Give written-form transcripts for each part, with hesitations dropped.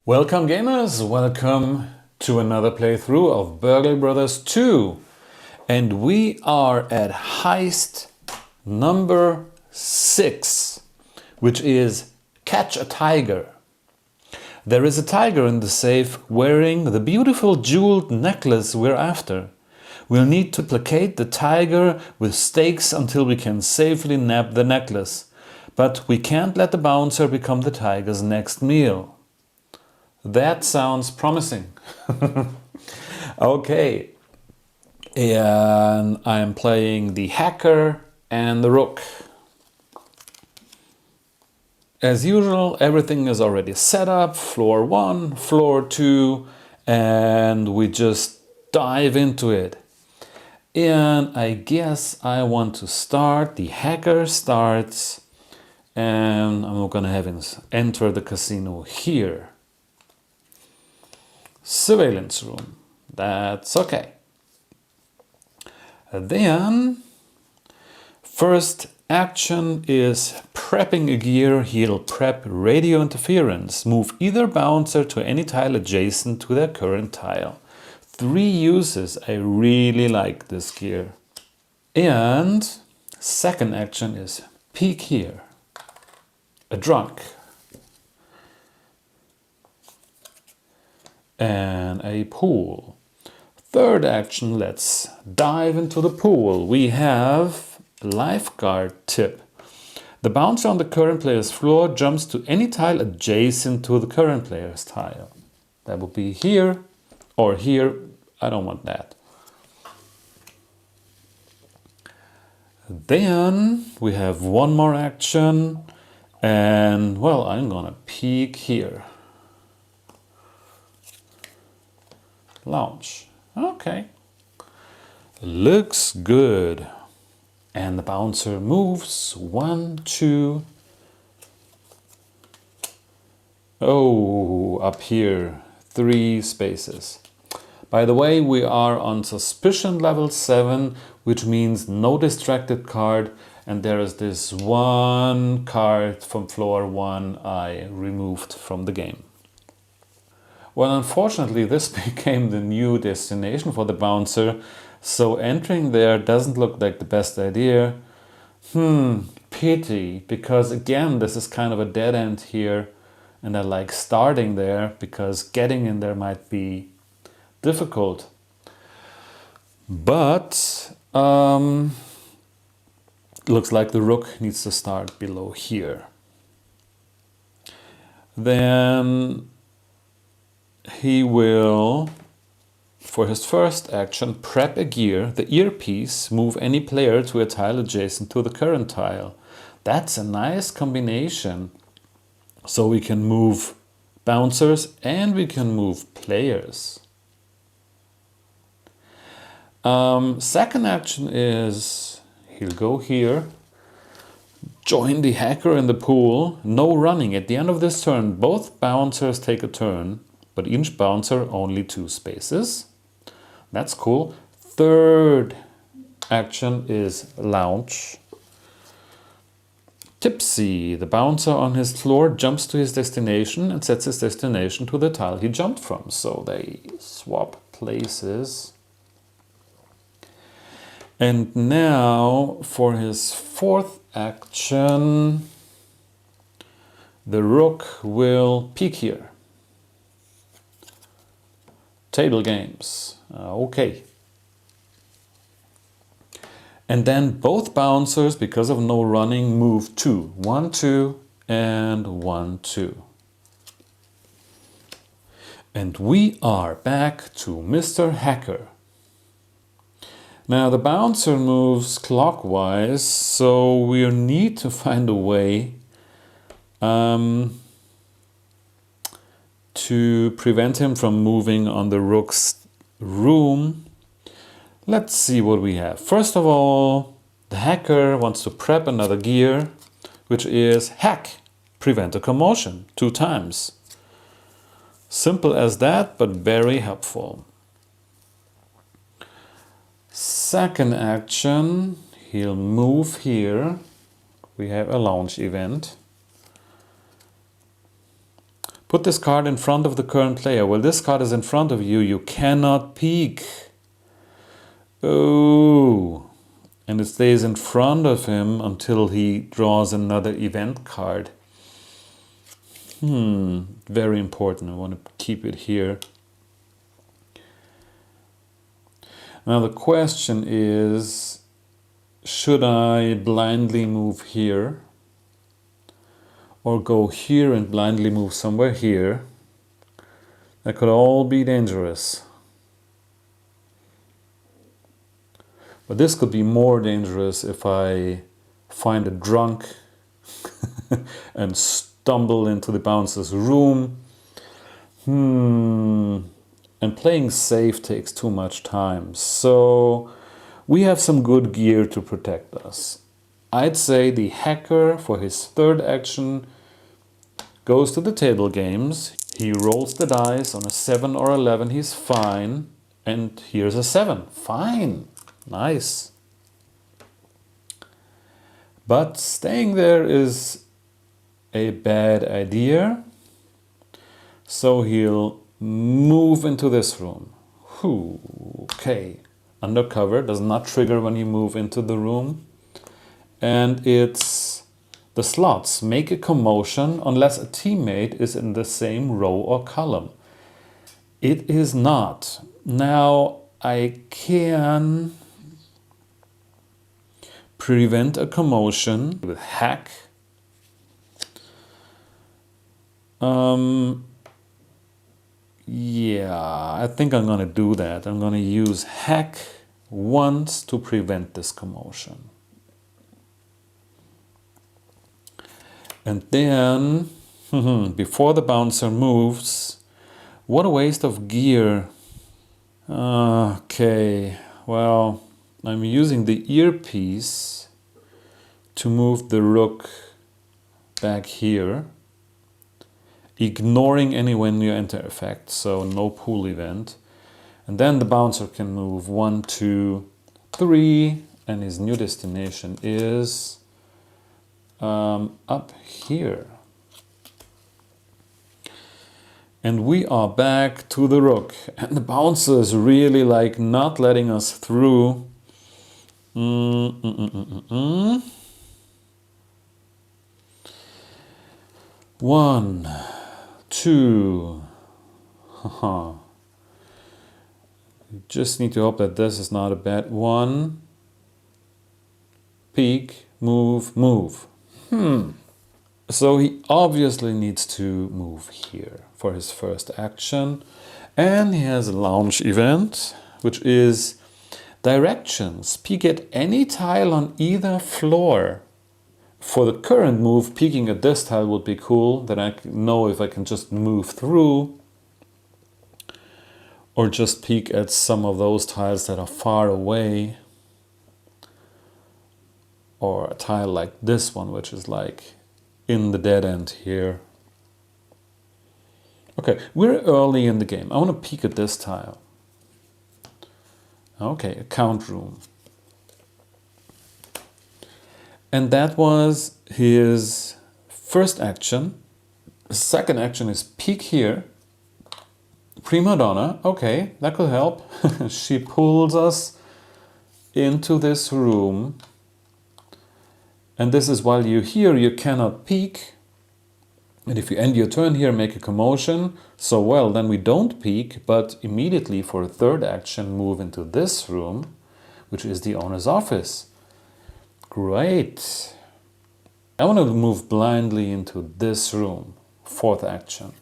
Welcome gamers, welcome to another playthrough of Burgle Bros 2. And we are at Heist number 6, which is Catch a Tiger. There is a tiger in the safe wearing the beautiful jeweled necklace we're after. We'll need to placate the tiger with stakes until we can safely nab the necklace. But we can't let the bouncer become the tiger's next meal. That sounds promising. Okay, and I'm playing the hacker and the rook. As usual, everything is already set up, floor 1, floor 2, and we just dive into it. And I guess I want to start, the hacker starts, and I'm gonna have him enter the casino here. Surveillance room, that's okay. Then, first action is prepping a gear. He'll prep radio interference. Move either bouncer to any tile adjacent to their current tile. 3 uses, I really like this gear. And second action is peek here. A drunk. And a pool. Third action, let's dive into the pool. We have a lifeguard tip. The bouncer on the current player's floor jumps to any tile adjacent to the current player's tile. That would be here or here. I don't want that. Then we have one more action, and well, I'm gonna peek here. Lounge. Okay. Looks good. And the bouncer moves 1, 2. Oh, up here, 3 spaces. By the way, we are on suspicion level 7, which means no distracted card. And there is this one card from floor 1 I removed from the game. Well, unfortunately, this became the new destination for the bouncer, so entering there doesn't look like the best idea. Pity, because again, this is kind of a dead end here, and I like starting there because getting in there might be difficult. But looks like the rook needs to start below here. Then he will, for his first action, prep a gear, the earpiece, move any player to a tile adjacent to the current tile. That's a nice combination. So we can move bouncers and we can move players. Second action is he'll go here, join the hacker in the pool, no running. At the end of this turn, both bouncers take a turn, but each bouncer only 2 spaces. That's cool. Third action is lounge. Tipsy. The bouncer on his floor jumps to his destination and sets his destination to the tile he jumped from. So they swap places. And now for his fourth action, the rook will peek here. Table games. Okay. And then both bouncers, because of no running, move 2. 1, 2, and 1, 2. And we are back to Mr. Hacker. Now the bouncer moves clockwise, so we need to find a way to prevent him from moving on the rook's room. Let's see what we have. First of all, the hacker wants to prep another gear, which is hack, prevent a commotion, 2 times. Simple as that, but very helpful. Second action, he'll move here. We have a lounge event. Put this card in front of the current player. Well, this card is in front of you. You cannot peek. Oh. And it stays in front of him until he draws another event card. Very important. I want to keep it here. Now the question is, should I blindly move here? Or go here and blindly move somewhere here? That could all be dangerous. But this could be more dangerous if I find a drunk and stumble into the bouncer's room. And playing safe takes too much time. So we have some good gear to protect us. I'd say the hacker, for his third action, goes to the table games. He rolls the dice. On a 7 or 11, he's fine. And here's a 7. Fine. Nice. But staying there is a bad idea. So he'll move into this room. Okay. Undercover does not trigger when you move into the room. And it's the slots make a commotion unless a teammate is in the same row or column. It is not. Now I can prevent a commotion with hack. Yeah, I think I'm going to do that. I'm going to use hack once to prevent this commotion. And then, before the bouncer moves, what a waste of gear. Okay, well, I'm using the earpiece to move the rook back here, ignoring any when you enter effect, so no pool event. And then the bouncer can move 1, 2, 3, and his new destination is up here. And we are back to the rook. And the bouncer is really like not letting us through. 1, 2. You just need to hope that this is not a bad one. Peek, move, move. So he obviously needs to move here for his first action. And he has a launch event, which is directions. Peek at any tile on either floor. For the current move, peeking at this tile would be cool. Then I know if I can just move through. Or just peek at some of those tiles that are far away. Or a tile like this one, which is like in the dead end here. Okay, we're early in the game. I want to peek at this tile. Okay, account room. And that was his first action. The second action is peek here. Prima donna. Okay, that could help. She pulls us into this room. And this is while you're here, you cannot peek. And if you end your turn here, make a commotion. So well, then we don't peek, but immediately for a third action, move into this room, which is the owner's office. Great. I want to move blindly into this room, fourth action.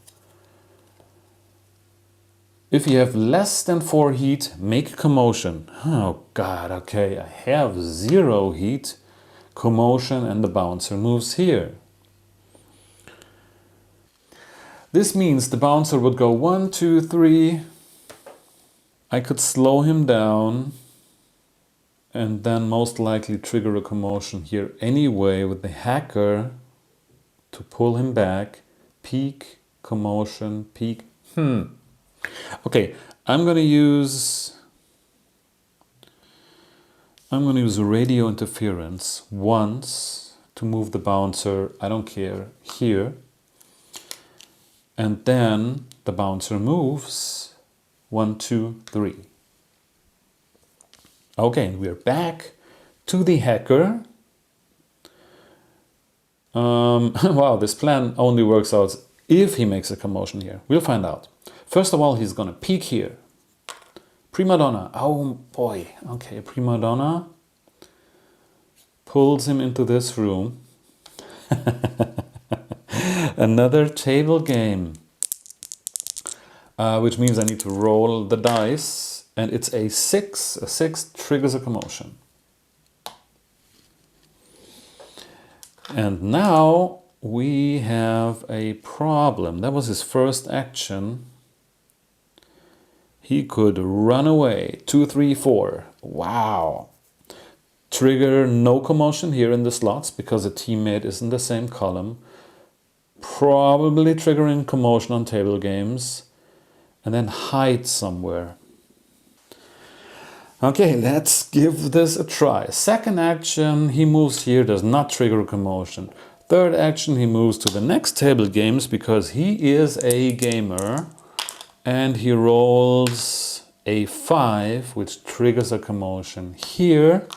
If you have less than 4 heat, make a commotion. Oh God, okay, I have 0 heat. Commotion, and the bouncer moves here. This means the bouncer would go 1, 2, 3. I could slow him down and then most likely trigger a commotion here anyway with the hacker to pull him back. Peek, commotion, peek. Okay, I'm gonna use radio interference once to move the bouncer, I don't care, here. And then the bouncer moves 1, 2, 3. Okay, and we're back to the hacker. Wow, this plan only works out if he makes a commotion here. We'll find out. First of all, he's gonna peek here. Prima donna. Oh boy. Okay, prima donna pulls him into this room. Another table game. Which means I need to roll the dice. And it's a 6. A 6 triggers a commotion. And now we have a problem. That was his first action. He could run away. 2, 3, 4. Wow. Trigger no commotion here in the slots because a teammate is in the same column. Probably triggering commotion on table games. And then hide somewhere. Okay, let's give this a try. Second action, he moves here, does not trigger a commotion. Third action, he moves to the next table games because he is a gamer. And he rolls a 5, which triggers a commotion here.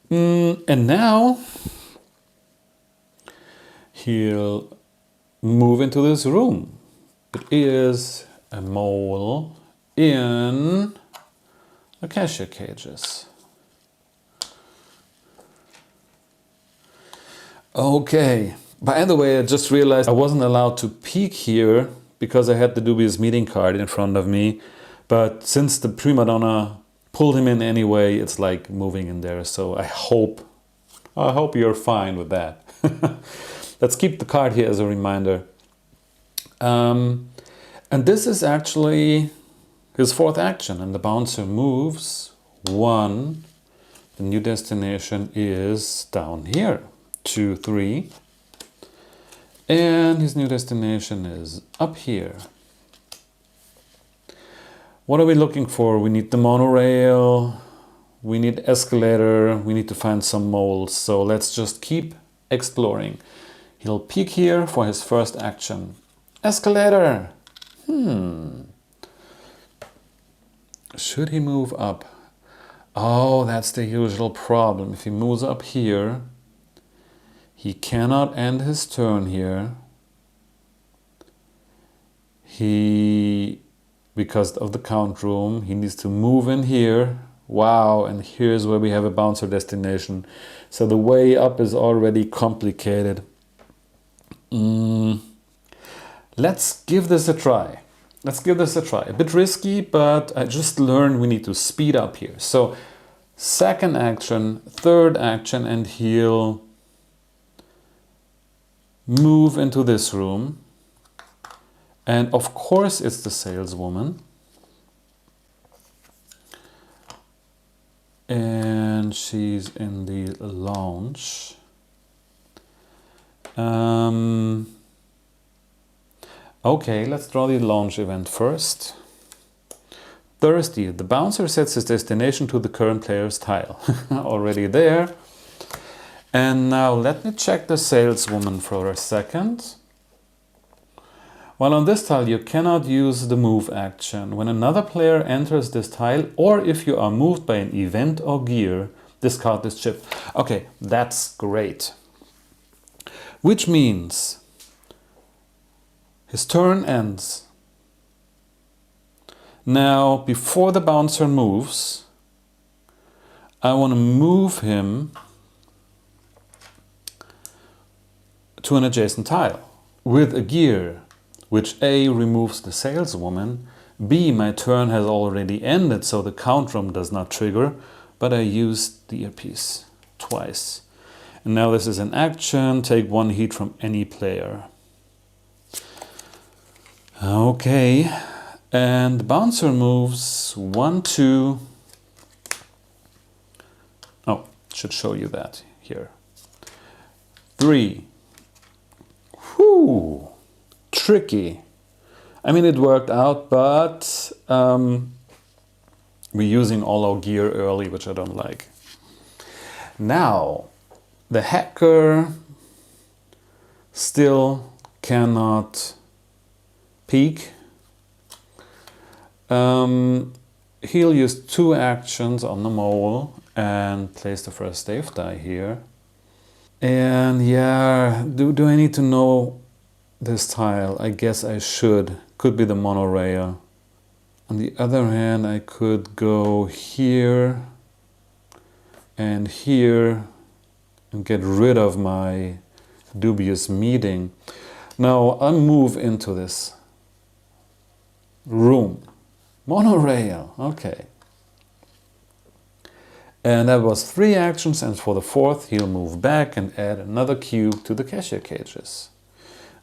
And now he'll move into this room. It is a mole in the cashier cages. Okay, by the way, I just realized I wasn't allowed to peek here because I had the dubious meeting card in front of me. But since the prima donna pulled him in anyway, it's like moving in there. So I hope you're fine with that. Let's keep the card here as a reminder. And this is actually his fourth action, and the bouncer moves 1. The new destination is down here. 2, 3. And his new destination is up here. What are we looking for? We need the monorail, we need escalator, we need to find some moles. So let's just keep exploring. He'll peek here for his first action. Escalator! Should he move up? Oh, that's the usual problem. If he moves up here, he cannot end his turn here. Because of the count room, he needs to move in here. Wow, and here's where we have a bouncer destination. So the way up is already complicated. Let's give this a try. A bit risky, but I just learned we need to speed up here. So second action, third action, and he'll move into this room. And of course it's the saleswoman. And she's in the lounge. Okay, let's draw the lounge event first. Thirsty. The bouncer sets his destination to the current player's tile. Already there. And now let me check the saleswoman for a second. Well, on this tile you cannot use the move action. When another player enters this tile, or if you are moved by an event or gear, discard this chip. Okay, that's great. Which means his turn ends. Now, before the bouncer moves, I want to move him to an adjacent tile with a gear, which A, removes the saleswoman, B, my turn has already ended, so the count room does not trigger, but I used the earpiece twice. And now this is an action, take 1 heat from any player. Okay, and the bouncer moves 1, 2. Oh, should show you that here. 3. Whew, tricky. I mean, it worked out, but we're using all our gear early, which I don't like. Now, the hacker still cannot peek. He'll use 2 actions on the mole and place the first safe die here. And yeah, do I need to know this tile? I guess I should. Could be the monorail. On the other hand, I could go here and here and get rid of my dubious meeting. Now I'll move into this room. Monorail, okay. And that was 3 actions, and for the 4th he'll move back and add another cube to the cashier cages.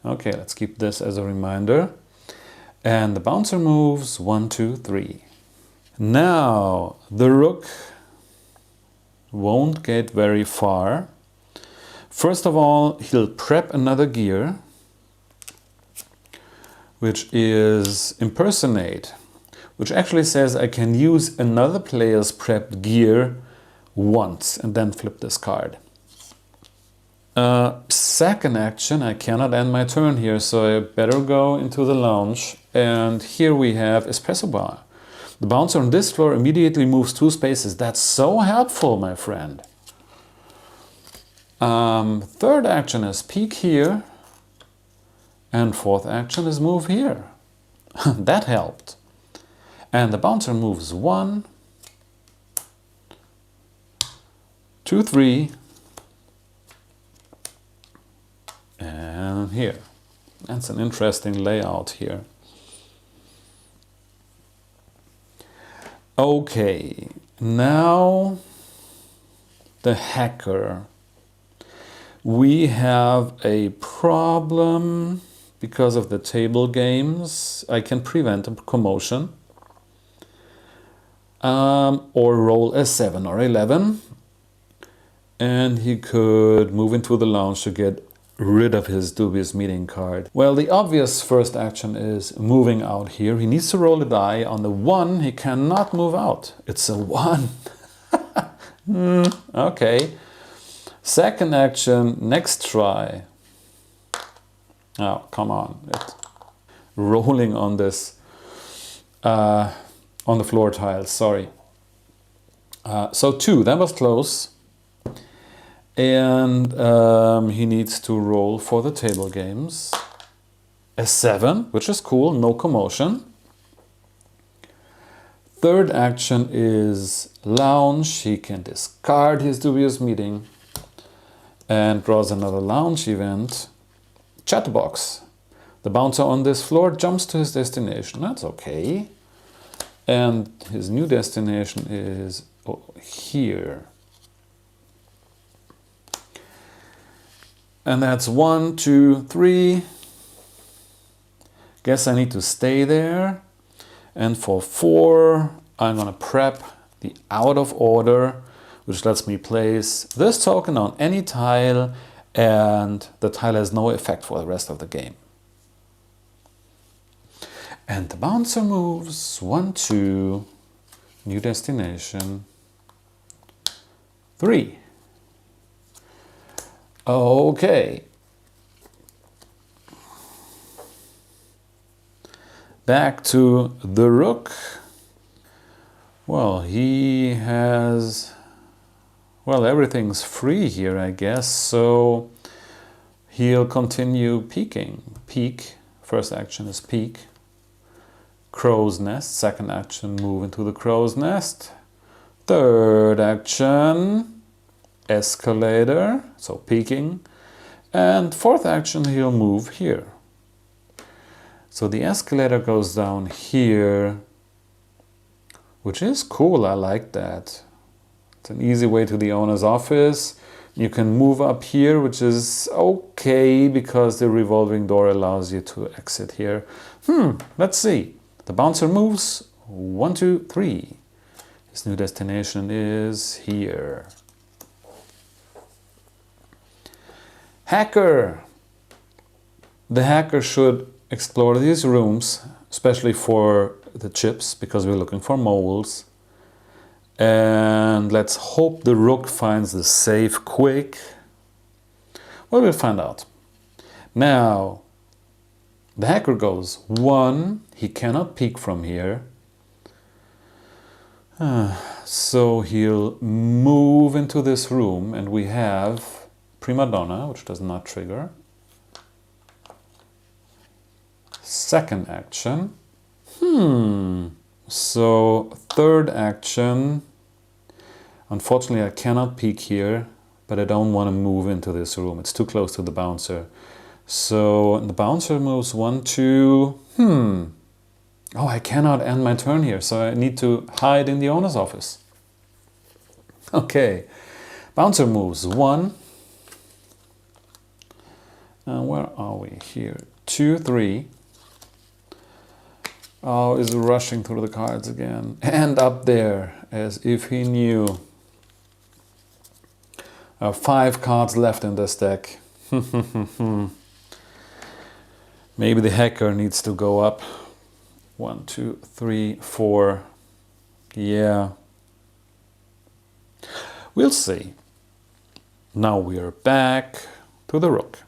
Okay, let's keep this as a reminder. And the bouncer moves 1, 2, 3. Now the rook won't get very far. First of all, he'll prep another gear, which is impersonate, which actually says I can use another player's prepped gear once and then flip this card. Second action, I cannot end my turn here, so I better go into the lounge. And here we have espresso bar. The bouncer on this floor immediately moves 2 spaces. That's so helpful, my friend. Third action is peek here. And 4th action is move here. That helped. And the bouncer moves 1, 2, 3, and here. That's an interesting layout here. Okay, now the hacker. We have a problem because of the table games. I can prevent a commotion or roll a 7 or 11. And he could move into the lounge to get rid of his dubious meeting card. Well, the obvious first action is moving out here. He needs to roll a die. On the 1, he cannot move out. It's a 1. Okay. Second action, next try. Oh, come on. It's rolling on this, on the floor tiles, sorry. So 2, that was close. And he needs to roll for the table games. A 7, which is cool, no commotion. Third action is lounge. He can discard his dubious meeting and draws another lounge event. Chatterbox. The bouncer on this floor jumps to his destination. That's okay. And his new destination is here. And that's 1, 2, 3. Guess I need to stay there. And for 4, I'm gonna prep the out of order, which lets me place this token on any tile, and the tile has no effect for the rest of the game. And the bouncer moves 1, 2, new destination, 3. Okay. Back to the rook. Well, he has... Well, everything's free here, I guess, so he'll continue peeking. Peek. First action is peek. Crow's nest. Second action, move into the crow's nest. Third action... escalator, so peeking, and 4th action he'll move here. So the escalator goes down here, which is cool, I like that. It's an easy way to the owner's office. You can move up here, which is okay because the revolving door allows you to exit here. Let's see. The bouncer moves 1, 2, 3. His new destination is here. Hacker. The hacker should explore these rooms, especially for the chips, because we're looking for moles. And let's hope the rook finds the safe quick. Well, we'll find out. Now, The hacker goes 1. He cannot peek from here. So he'll move into this room, and we have prima donna, which does not trigger. Second action. So third action. Unfortunately, I cannot peek here, but I don't want to move into this room. It's too close to the bouncer. So the bouncer moves 1, 2. Oh, I cannot end my turn here, so I need to hide in the owner's office. Okay. Bouncer moves 1. Where are we here? 2, 3. Oh, is rushing through the cards again. And up there, as if he knew. 5 cards left in this deck. Maybe the hacker needs to go up. 1, 2, 3, 4. Yeah. We'll see. Now we are back to the rook.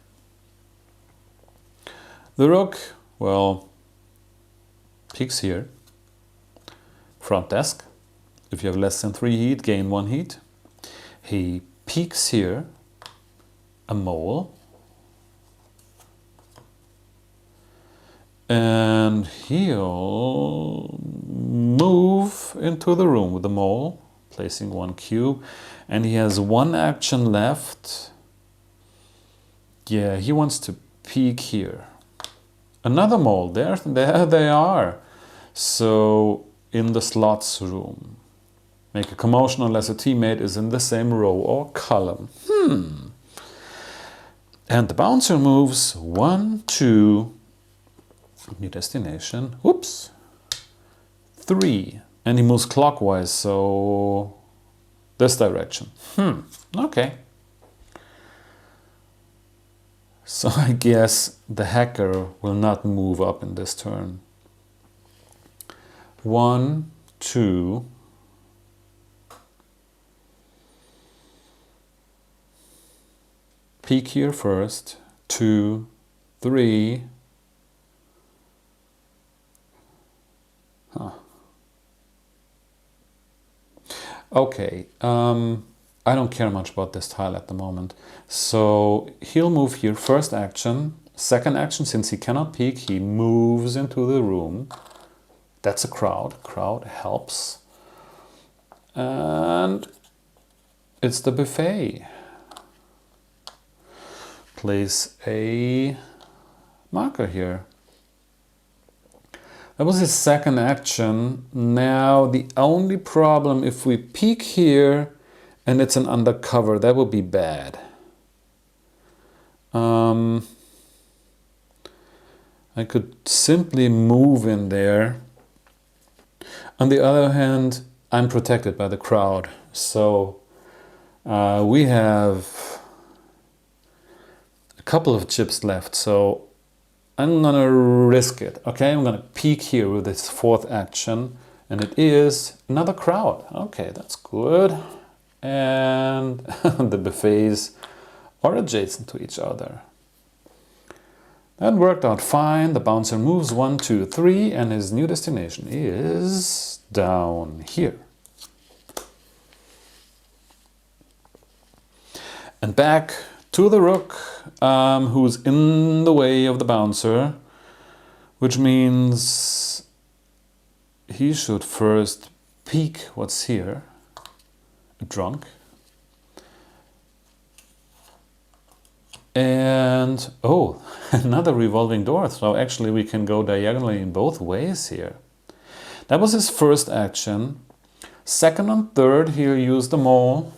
The rook, well, peeks here. Front desk. If you have less than 3 heat, gain 1 heat. He peeks here. A mole. And he'll move into the room with the mole, placing 1 cube. And he has 1 action left. Yeah, he wants to peek here. Another mole, there they are. So, in the slots room. Make a commotion unless a teammate is in the same row or column. And the bouncer moves 1, 2, new destination, whoops, 3. And he moves clockwise, so this direction. Okay. So I guess the hacker will not move up in this turn. 1, 2. Peek here first. 2, 3. Okay, I don't care much about this tile at the moment. So he'll move here, first action. Second action, since he cannot peek, he moves into the room. That's a crowd. Crowd helps. And it's the buffet. Place a marker here. That was his second action. Now the only problem, if we peek here and it's an undercover, that would be bad. I could simply move in there. On the other hand, I'm protected by the crowd. So we have a couple of chips left. So I'm gonna risk it, okay? I'm gonna peek here with this fourth action, and it is another crowd. Okay, that's good. And the buffets are adjacent to each other. That worked out fine. The bouncer moves 1, 2, 3, and his new destination is down here. And back to the rook, who's in the way of the bouncer, which means he should first peek what's here. Drunk. And, oh, another revolving door. So actually we can go diagonally in both ways here. That was his first action. Second and third, he'll use the mole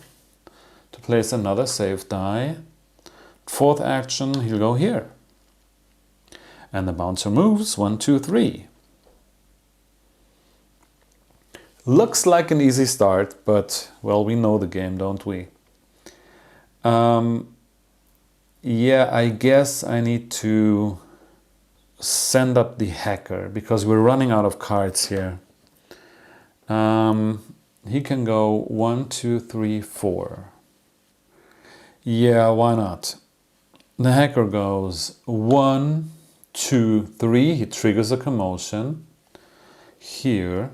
to place another safe die. Fourth action, he'll go here. And the bouncer moves 1, 2, 3. Looks like an easy start, but, well, we know the game, don't we? Yeah, I guess I need to send up the hacker because we're running out of cards here. He can go 1, 2, 3, 4. Yeah, why not? The hacker goes 1, 2, 3, he triggers a commotion. Here.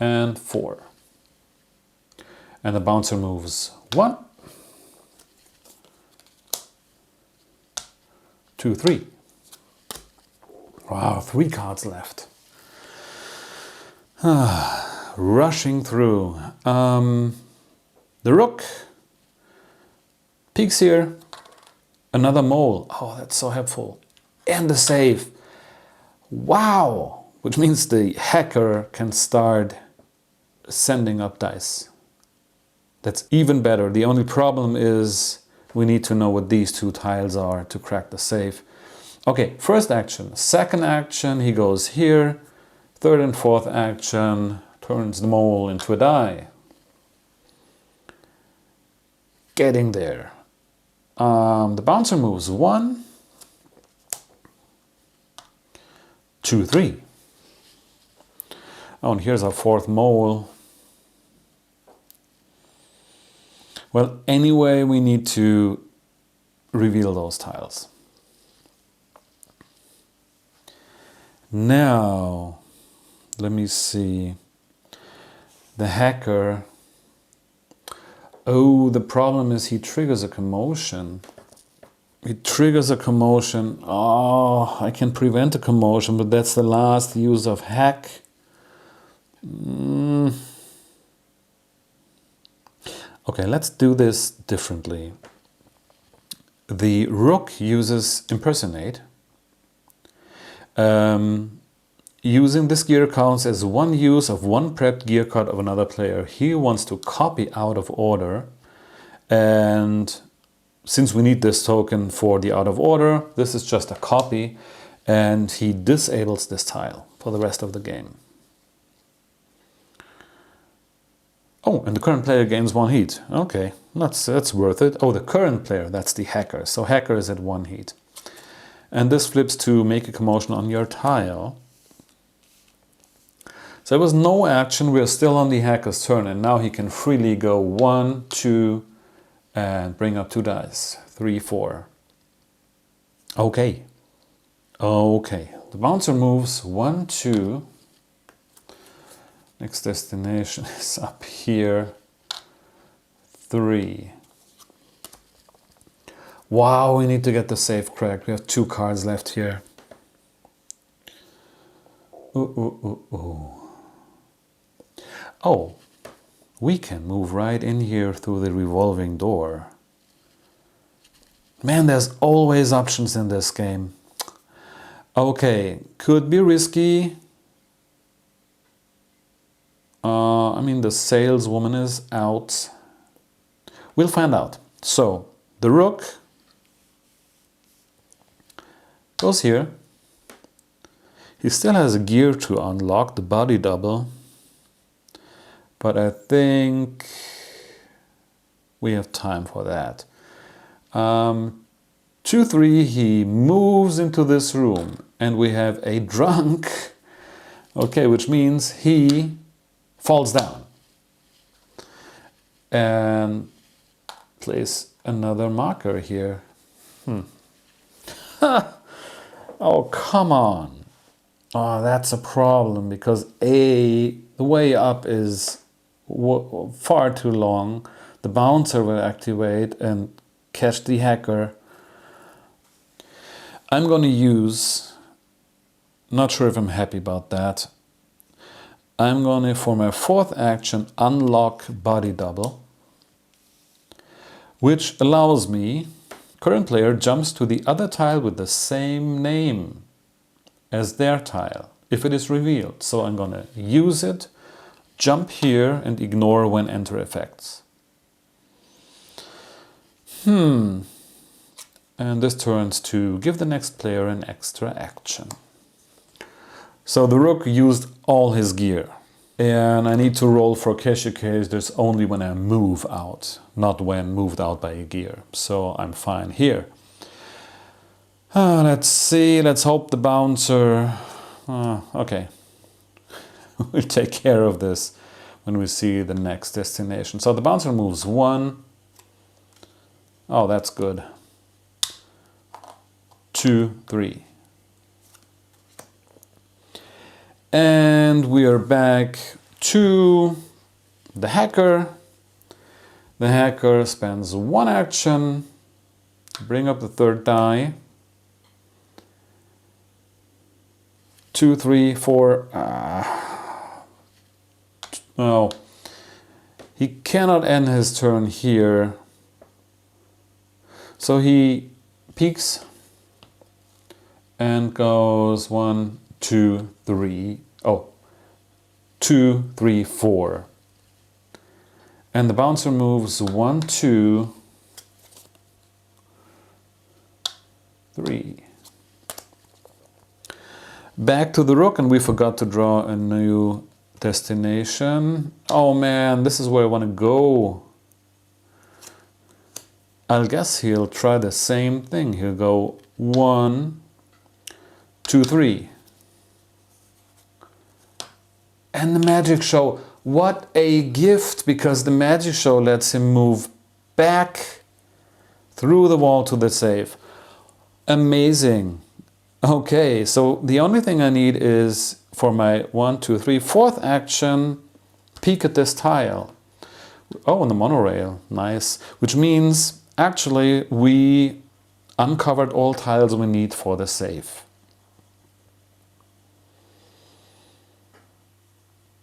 And 4. And the bouncer moves 1, 2, 3. Wow, 3 cards left. Rushing through. The rook peeks here. Another mole. Oh, that's so helpful. And the save. Wow! Which means the hacker can start sending up dice. That's even better. The only problem is we need to know what these 2 tiles are to crack the safe. Okay, first action. Second action, he goes here. Third and fourth action, turns the mole into a die. Getting there. The bouncer moves 1, 2, 3. Oh, and here's our fourth mole. Well, anyway, we need to reveal those tiles. Now, let me see. The hacker. Oh, the problem is he triggers a commotion. He triggers a commotion. Oh, I can prevent a commotion, but that's the last use of hack. Okay, let's do this differently. The rook uses impersonate. Using this gear counts as one use of one prepped gear card of another player. He wants to copy out of order, and since we need this token for the out of order, this is just a copy, and he disables this tile for the rest of the game. Oh, and the current player gains 1 heat. Okay, that's worth it. Oh, the current player, that's the hacker. So hacker is at 1 heat. And this flips to make a commotion on your tile. So there was no action. We're still on the hacker's turn, and now he can freely go 1, 2, and bring up 2 dice. 3, 4. Okay. Okay. The bouncer moves 1, 2. Next destination is up here. 3. Wow, we need to get the safe cracked. We have 2 cards left here. Oh, we can move right in here through the revolving door. Man, there's always options in this game. Okay, could be risky. I mean, the saleswoman is out. We'll find out. So, the rook goes here. He still has a gear to unlock, the body double. But I think we have time for that. 2, 3, he moves into this room. And we have a drunk. Okay, which means he falls down. And place another marker here. Oh, come on. Oh, that's a problem because the way up is far too long. The bouncer will activate and catch the hacker. I'm going to use, not sure if I'm happy about that. I'm going to, for my 4th action, unlock body double, which allows me, current player jumps to the other tile with the same name as their tile, if it is revealed. So I'm going to use it, jump here, and ignore when enter effects. And this turns to give the next player an extra action. So the rook used all his gear. And I need to roll for cashier case. There's only when I move out, not when moved out by a gear. So I'm fine here. Let's see. Let's hope the bouncer... okay. We'll take care of this when we see the next destination. So the bouncer moves 1. Oh, that's good. 2, 3. And we are back to the hacker. The hacker spends one action, bring up the third die. 2, 3, 4. No, he cannot end his turn here. So he peeks and goes 1, 2, 3. Oh, 2, 3, 4. And the bouncer moves 1, 2, 3. Back to the rook, and we forgot to draw a new destination. Oh man, this is where I want to go. I'll guess he'll try the same thing. He'll go 1, 2, 3. And the magic show. What a gift, because the magic show lets him move back through the wall to the safe. Amazing. Okay, so the only thing I need is for my 1, 2, 3, fourth action, peek at this tile. Oh, and the monorail, nice. Which means actually we uncovered all tiles we need for the safe.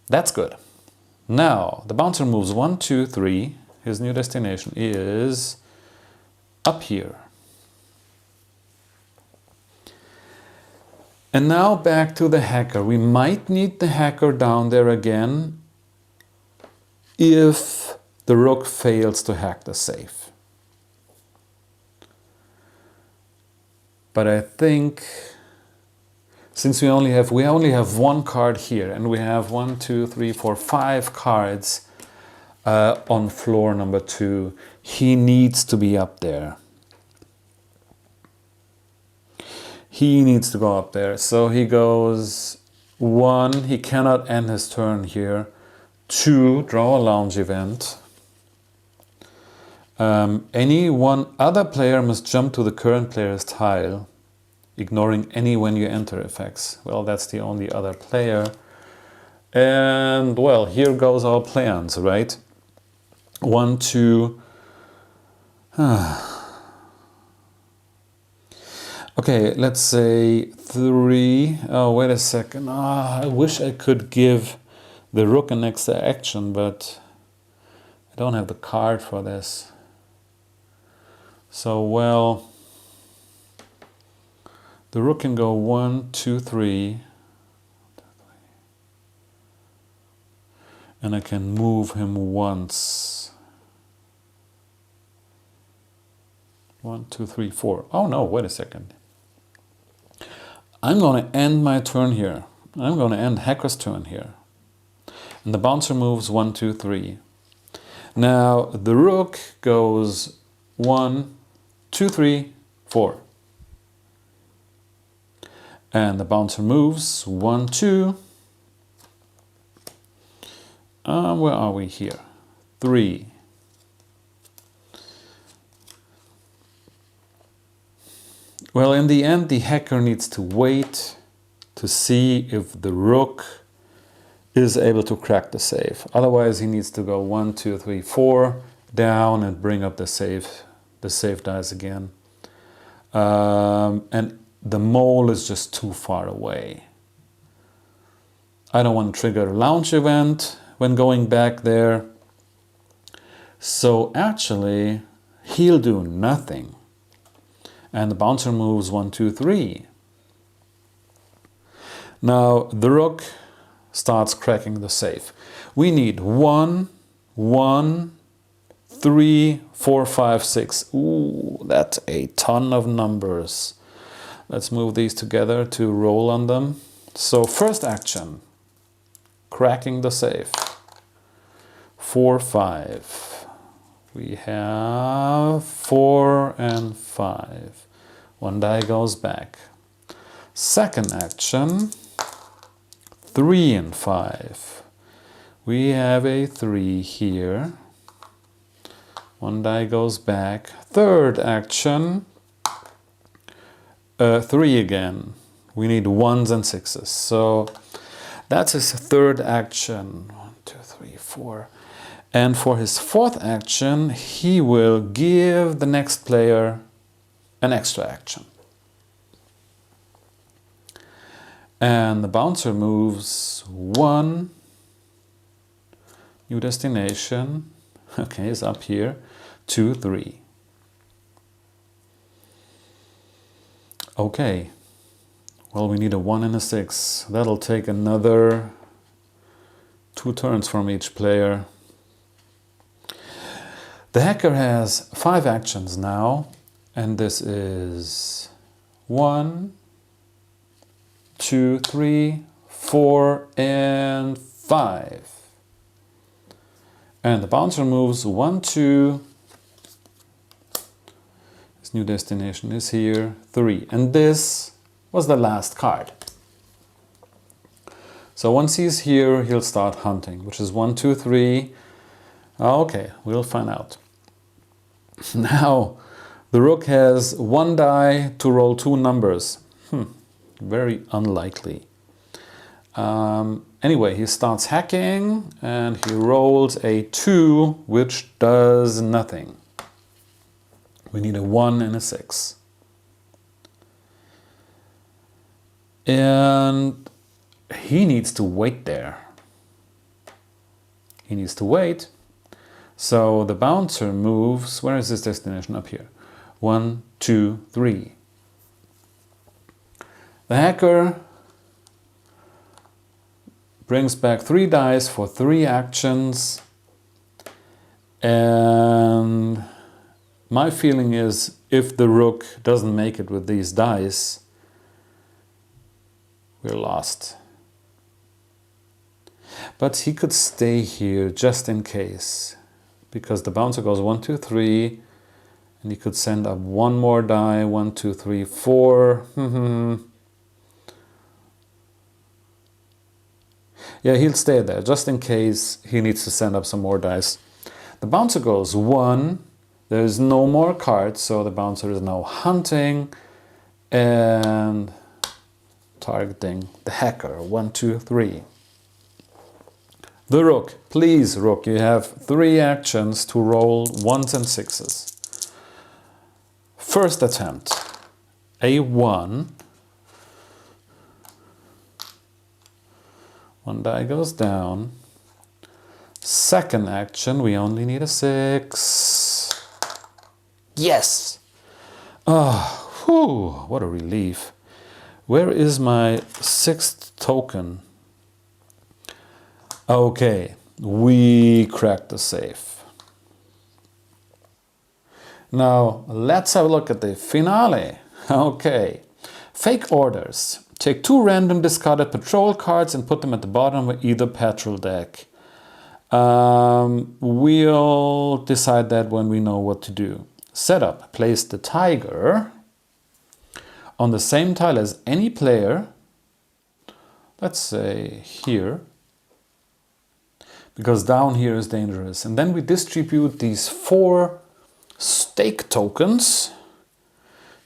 That's good. Now, the bouncer moves 1, 2, 3. His new destination is up here. And now back to the hacker. We might need the hacker down there again if the rook fails to hack the safe. But I think since we only have one card here, and we have 1, 2, 3, 4, 5 cards on floor number 2, he needs to be up there. He needs to go up there. So he goes 1, he cannot end his turn here. 2, draw a lounge event. Any one other player must jump to the current player's tile, ignoring any when you enter effects. Well, that's the only other player. And well, here goes our plans, right? 1, 2. Okay, let's say 3. Oh, wait a second. I wish I could give the rook an extra action, but I don't have the card for this. So, well, the rook can go 1, 2, 3. And I can move him once. 1, 2, 3, 4. Oh no, wait a second. I'm going to end my turn here. I'm going to end hacker's turn here. And the bouncer moves 1, 2, 3. Now the rook goes 1, 2, 3, 4. And the bouncer moves 1, 2. Where are we here? 3. Well, in the end, the hacker needs to wait to see if the rook is able to crack the safe. Otherwise, he needs to go 1, 2, 3, 4 down and bring up the safe dice again. And the mole is just too far away. I don't want to trigger a launch event when going back there. So actually, he'll do nothing. And the bouncer moves 1, 2, 3. Now the rook starts cracking the safe. We need 1, 1, 3, 4, 5, 6. Ooh, that's a ton of numbers. Let's move these together to roll on them. So first action, cracking the safe. 4, 5. We have 4 and 5. One die goes back. Second action, 3 and 5. We have a 3 here. One die goes back. Third action, 3 again. We need 1s and 6s. So that's his third action. 1, 2, 3, 4. And for his fourth action, he will give the next player an extra action. And the bouncer moves 1, new destination, okay, is up here, 2, 3. Okay, well, we need a 1 and a 6. That'll take another 2 turns from each player. The hacker has 5 actions now, and this is 1, 2, 3, 4, and 5. And the bouncer moves 1, 2. His new destination is here, 3. And this was the last card. So once he's here, he'll start hunting, which is 1, 2, 3. Okay, we'll find out. Now, the rook has 1 die to roll 2 numbers. Very unlikely. Anyway, he starts hacking and he rolls a 2, which does nothing. We need a 1 and a 6. And he needs to wait there. He needs to wait. So the bouncer moves, where is his destination? Up here. 1, 2, 3. The hacker brings back 3 dice for 3 actions. And my feeling is if the rook doesn't make it with these dice, we're lost. But he could stay here just in case, because the bouncer goes 1, 2, 3, and he could send up 1 more die, 1, 2, 3, 4. Yeah, he'll stay there just in case he needs to send up some more dice. The bouncer goes 1. There is no more cards, so the bouncer is now hunting and targeting the hacker. 1, 2, 3. The rook. Please, rook, you have 3 actions to roll 1s and 6s. First attempt. A 1. 1 die goes down. Second action, we only need a 6. Yes! Oh, whew, what a relief. Where is my 6th token? Okay, we cracked the safe. Now, let's have a look at the finale. Okay, fake orders. Take 2 random discarded patrol cards and put them at the bottom of either patrol deck. We'll decide that when we know what to do. Setup. Place the tiger on the same tile as any player. Let's say here, because down here is dangerous. And then we distribute these 4 stake tokens,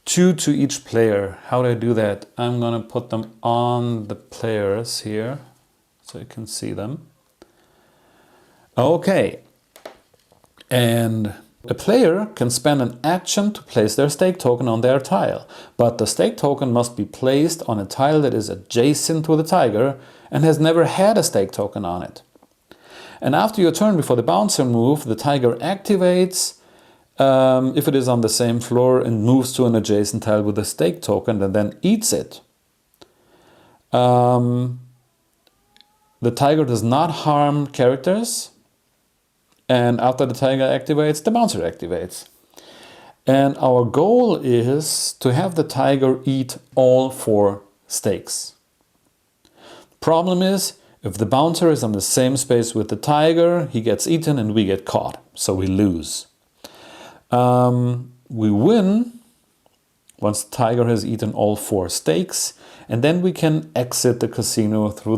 2 to each player. How do I do that? I'm gonna put them on the players here so you can see them. Okay, and a player can spend an action to place their stake token on their tile, but the stake token must be placed on a tile that is adjacent to the tiger and has never had a stake token on it. And after your turn, before the bouncer move, the tiger activates if it is on the same floor and moves to an adjacent tile with a stake token and then eats it. The tiger does not harm characters. And after the tiger activates, the bouncer activates. And our goal is to have the tiger eat all 4 stakes. Problem is, if the bouncer is on the same space with the tiger, he gets eaten and we get caught. So we lose. We win once the tiger has eaten all 4 stakes. And then we can exit the casino through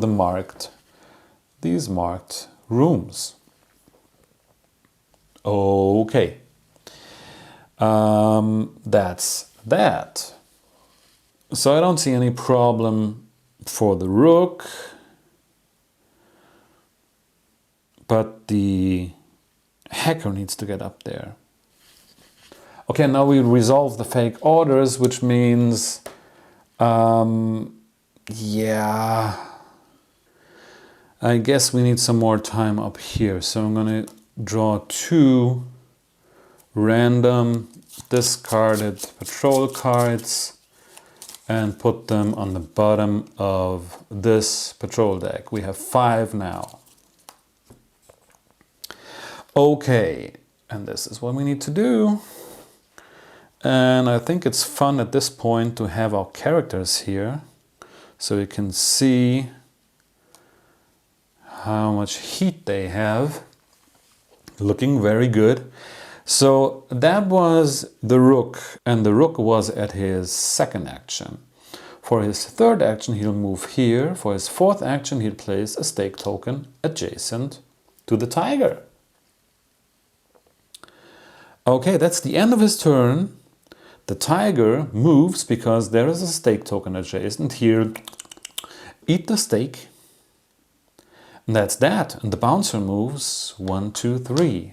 these marked rooms. Okay, that's that. So I don't see any problem for the rook, but the hacker needs to get up there. Okay, now we resolve the fake orders, which means, yeah, I guess we need some more time up here. So I'm going to draw 2 random discarded patrol cards and put them on the bottom of this patrol deck. We have 5 now. Okay, and this is what we need to do. And I think it's fun at this point to have our characters here so you can see how much heat they have. Looking very good. So that was the rook, and the rook was at his second action. For his third action he'll move here. For his fourth action he'll place a stake token adjacent to the tiger. Okay, that's the end of his turn. The tiger moves because there is a stake token adjacent here. Eat the stake. And that's that. And the bouncer moves 1, 2, 3.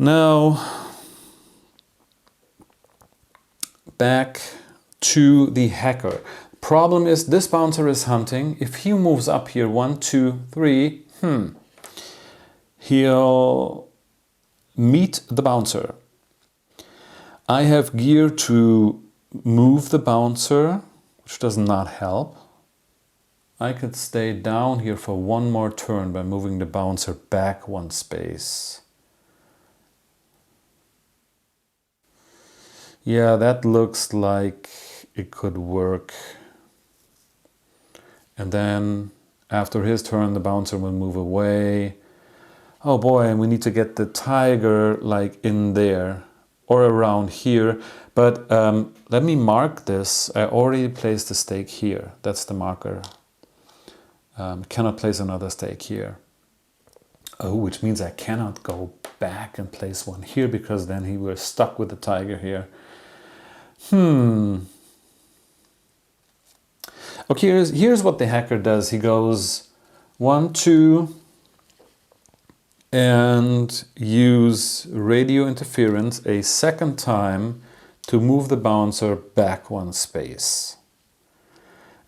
Now, back to the hacker. Problem is this bouncer is hunting. If he moves up here 1, 2, 3, he'll meet the bouncer. I have gear to move the bouncer, which does not help. I could stay down here for 1 more turn by moving the bouncer back 1 space. Yeah, that looks like it could work. And then after his turn, the bouncer will move away. Oh boy, and we need to get the tiger like in there or around here. But let me mark this. I already placed the stake here. That's the marker. Cannot place another stake here. Oh, which means I cannot go back and place one here because then he was stuck with the tiger here. Okay, here's what the hacker does. He goes 1, 2, and use radio interference a second time to move the bouncer back 1 space.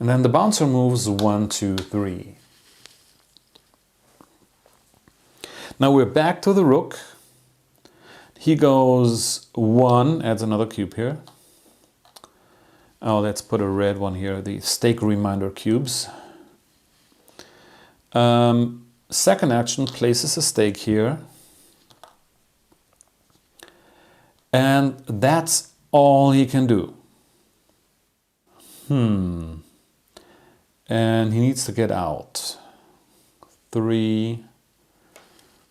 And then the bouncer moves 1, 2, 3. Now we're back to the rook. He goes 1, adds another cube here. Oh, let's put a red one here, the stake reminder cubes. Second action, places a stake here. And that's all he can do. And he needs to get out. 3.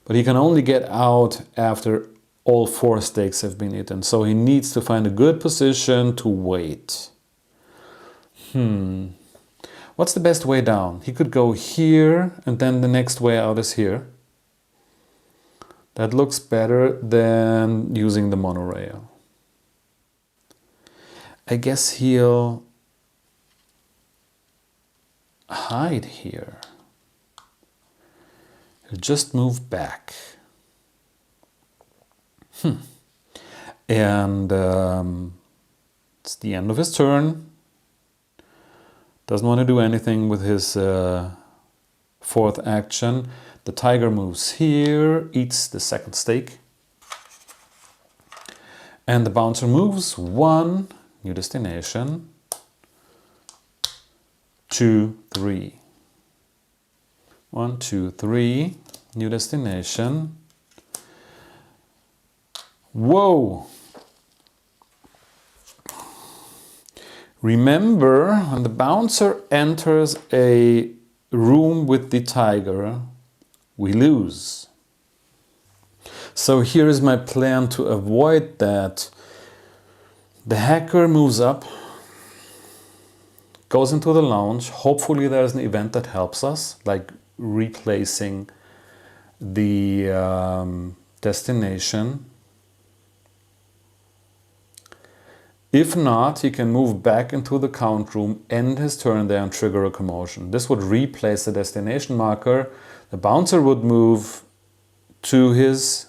But he can only get out after all 4 stakes have been eaten. So he needs to find a good position to wait. What's the best way down? He could go here and then the next way out is here. That looks better than using the monorail. I guess he'll hide here. He'll just move back. And it's the end of his turn. Doesn't want to do anything with his fourth action. The tiger moves here, eats the second stake. And the bouncer moves 1, new destination, 2, 3. 1, 2, 3, new destination. Whoa! Remember, when the bouncer enters a room with the tiger, we lose. So here is my plan to avoid that. The hacker moves up, goes into the lounge. Hopefully there's an event that helps us, like replacing the destination. If not, he can move back into the count room, end his turn there and trigger a commotion. This would replace the destination marker. The bouncer would move to his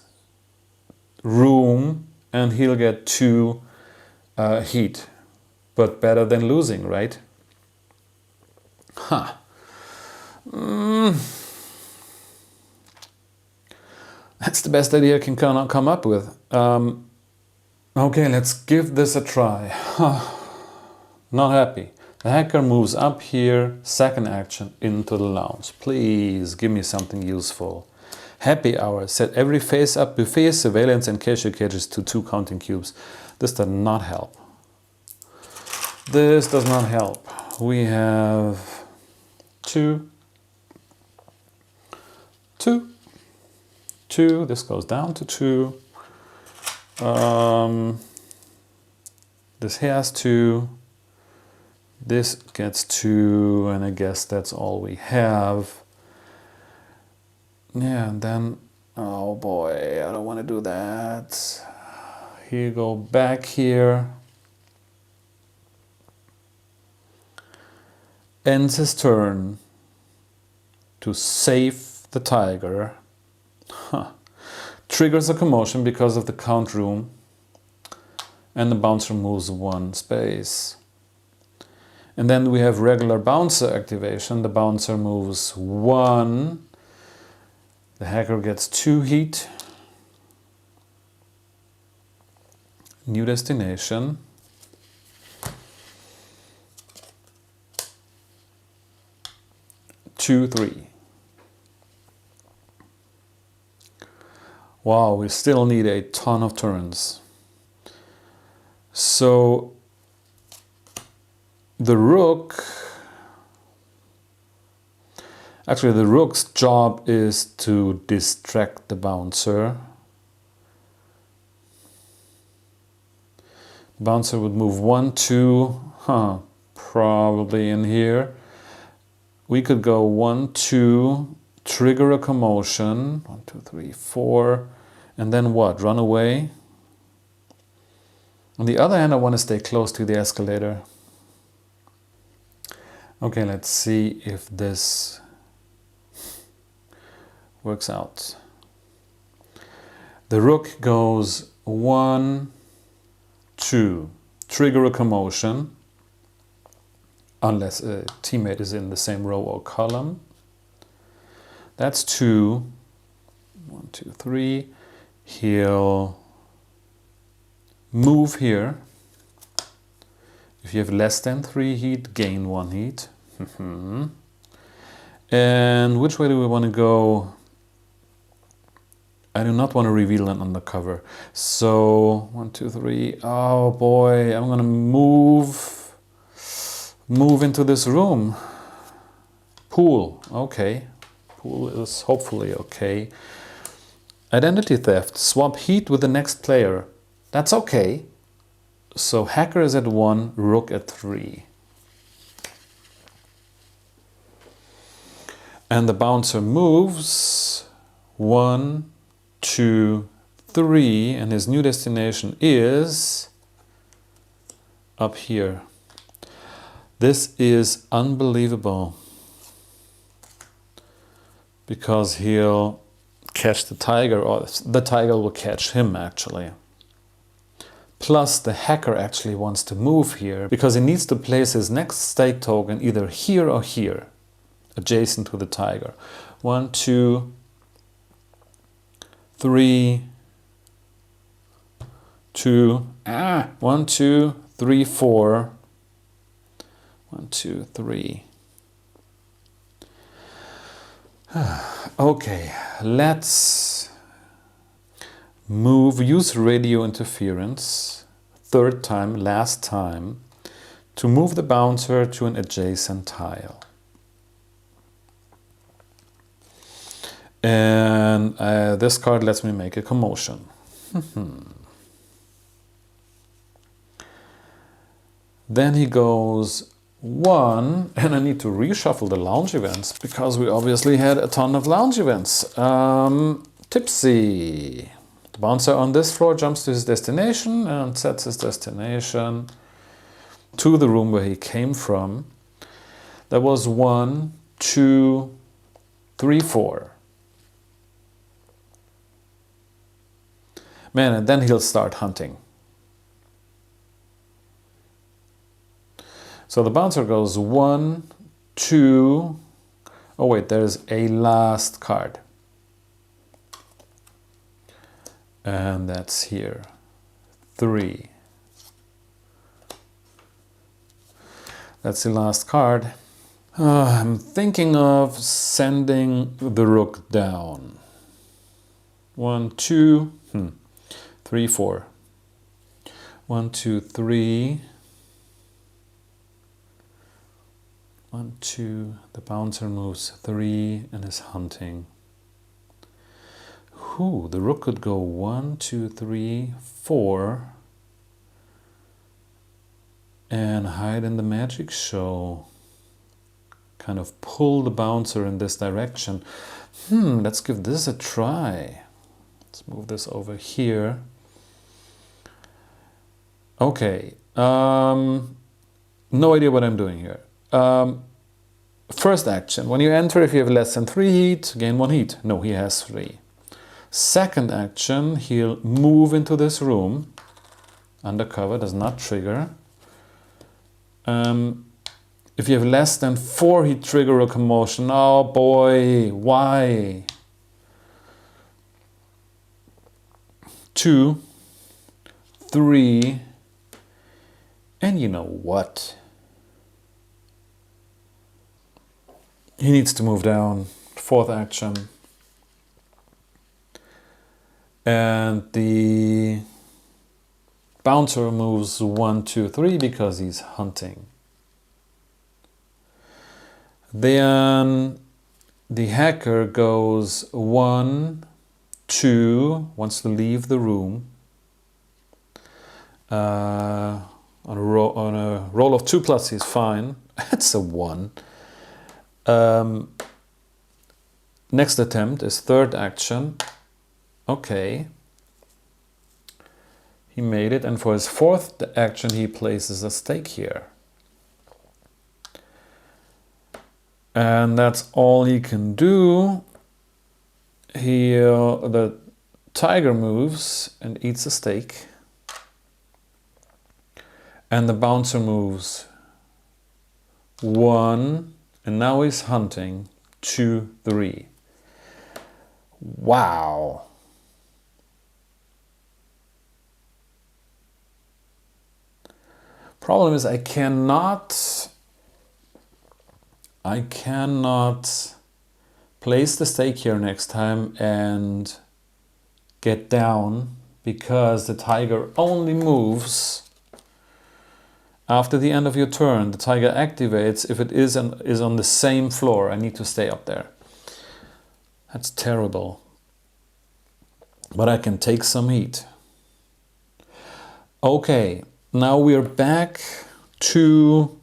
room and he'll get 2 heat. But better than losing, right? Huh. That's the best idea I can come up with. Okay, let's give this a try. Not happy. The hacker moves up here, second action, into the lounge. Please give me something useful. Happy hour. Set every face-up buffet, surveillance and cashier cages to 2 counting cubes. This does not help. This does not help. We have 2. This goes down to 2. This has 2. This gets 2, and I guess that's all we have. Yeah, and then, oh boy, I don't want to do that. Here, go back here. Ends his turn to save the tiger. Triggers a commotion because of the count room, and the bouncer moves 1 space. And then we have regular bouncer activation. The bouncer moves 1. The hacker gets 2 heat. New destination. Two, 3. Wow, we still need a ton of turns. So the rook, actually the rook's job is to distract the bouncer. The bouncer would move 1, 2, probably in here. We could go 1, 2, trigger a commotion, 1, 2, 3, 4, and then what? Run away. On the other hand, I want to stay close to the escalator. Okay, let's see if this works out. The rook goes 1, 2, trigger a commotion, unless a teammate is in the same row or column. That's 2. 1, 2, 3. He'll move here. If you have less than 3 heat, gain 1 heat. And which way do we want to go? I do not want to reveal an undercover. So 1, 2, 3. Oh boy, I'm gonna move into this room. Pool. Okay. Pool is hopefully okay. Identity theft. Swap heat with the next player. That's okay. So hacker is at 1, rook at 3. And the bouncer moves 1, 2, 3, and his new destination is up here. This is unbelievable, because he'll catch the tiger, or the tiger will catch him actually. Plus the hacker actually wants to move here because he needs to place his next stake token either here or here, adjacent to the tiger. 1, 2, 3, 2, 1, 2, 3, 4. 1, 2, 3. Okay, let's use radio interference, third time, last time, to move the bouncer to an adjacent tile. And this card lets me make a commotion. Then he goes 1, and I need to reshuffle the lounge events because we obviously had a ton of lounge events. Tipsy. The bouncer on this floor jumps to his destination and sets his destination to the room where he came from. That was 1, 2, 3, 4. Man, and then he'll start hunting. So the bouncer goes 1, 2. Oh wait, there's a last card. And that's here. 3. That's the last card. I'm thinking of sending the rook down. 1, 2, 3, 4. 1, 2, 3. 1, 2. The bouncer moves 3 and is hunting. The rook could go 1, 2, 3, 4 and hide in the magic show. Kind of pull the bouncer in this direction. Let's give this a try. Let's move this over here. Okay. No idea what I'm doing here. First action. When you enter, if you have less than 3 heat, gain 1 heat. No, he has 3. Second action, he'll move into this room. Undercover, does not trigger. If you have less than 4, he'd trigger a commotion. Oh boy, why? 2, 3, and you know what? He needs to move down. Fourth action. And the bouncer moves 1, 2, 3 because he's hunting. Then the hacker goes 1, 2, wants to leave the room. On a roll of 2+, he's fine. It's a 1. Next attempt is third action. Okay. He made it, and for his fourth action he places a stake here. And that's all he can do. The tiger moves and eats a steak. And the bouncer moves 1, and now he's hunting 2, 3. Wow. Problem is I cannot place the stake here next time and get down, because the tiger only moves after the end of your turn. The tiger activates if it is on the same floor. I need to stay up there. That's terrible. But I can take some heat. Okay, now we're back to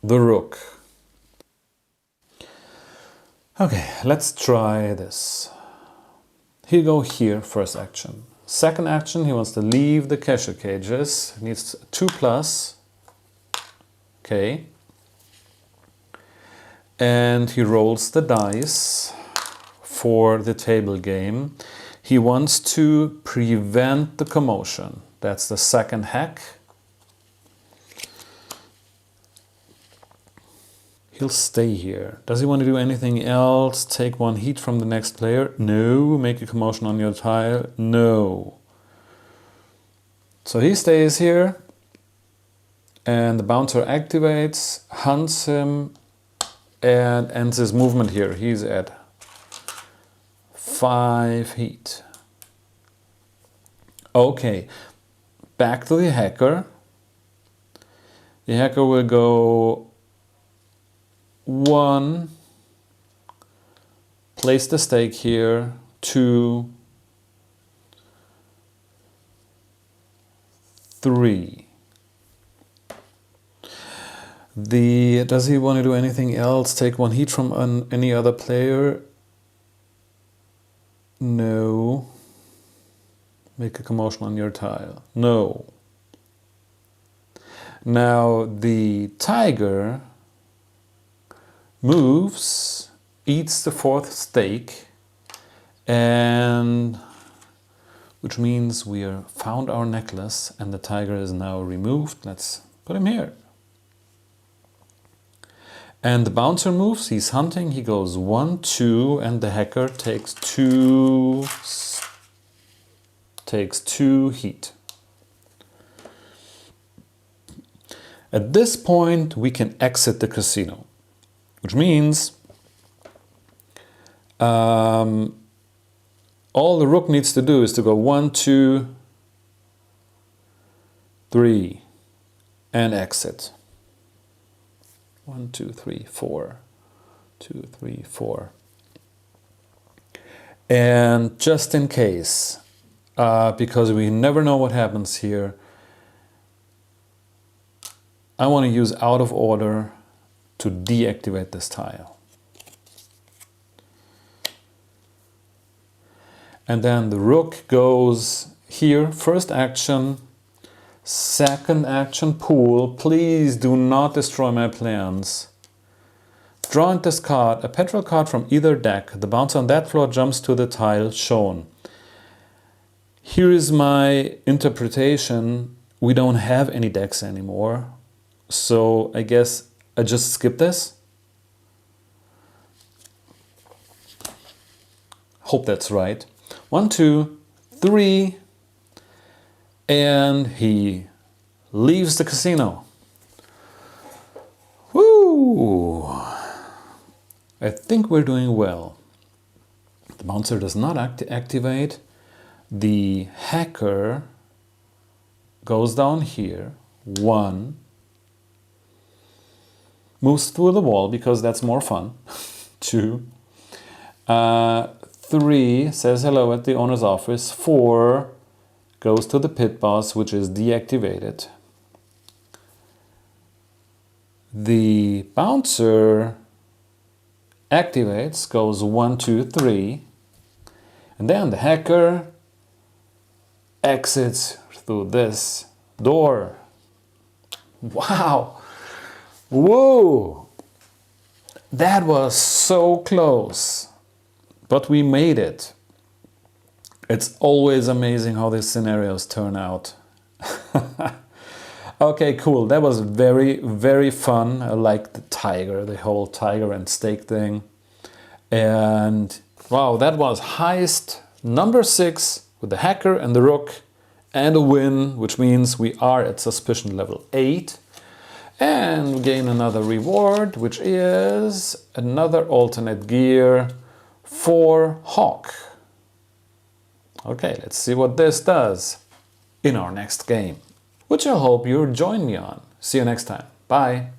the rook. Okay, let's try this. He'll go here, first action. Second action, he wants to leave the cashier cages. He needs 2+. Okay. And he rolls the dice for the table game. He wants to prevent the commotion. That's the second hack. He'll stay here. Does he want to do anything else? Take 1 heat from the next player? No. Make a commotion on your tile? No. So he stays here. And the bouncer activates, hunts him, and ends his movement here. He's at 5 heat. Okay. Back to the hacker. The hacker will go 1, place the stake here, 2, 3. Does he want to do anything else? Take 1 heat from any other player? No. Make a commotion on your tile. No. Now the tiger moves, eats the fourth steak, and which means we are found our necklace and the tiger is now removed. Let's put him here. And the bouncer moves, he's hunting, he goes 1, 2, and the hacker takes 2 heat. At this point, we can exit the casino, which means all the rook needs to do is to go 1, 2, 3, and exit. 1, 2, 3, 4, 2, 3, 4. And just in case, because we never know what happens here, I want to use out of order to deactivate this tile. And then the rook goes here, first action, second action, pool. Please do not destroy my plans. Draw and discard a petrol card from either deck. The bouncer on that floor jumps to the tile shown. Here is my interpretation. We don't have any decks anymore. So I guess I just skip this. Hope that's right. 1, 2, 3. And he leaves the casino. Woo! I think we're doing well. The bouncer does not activate. The hacker goes down here. 1. Moves through the wall because that's more fun. 2. 3 says hello at the owner's office. 4 goes to the pit boss, which is deactivated. The bouncer activates, goes 1, 2, 3, and then the hacker exits through this door. Wow! Whoa! That was so close, but we made it. It's always amazing how these scenarios turn out. Okay, cool. That was very, very fun. I like the tiger, the whole tiger and steak thing. And wow, that was heist number 6 with the hacker and the rook and a win, which means we are at suspicion level 8. And we gain another reward, which is another alternate gear for Hawk. Okay, let's see what this does in our next game, which I hope you'll join me on. See you next time. Bye.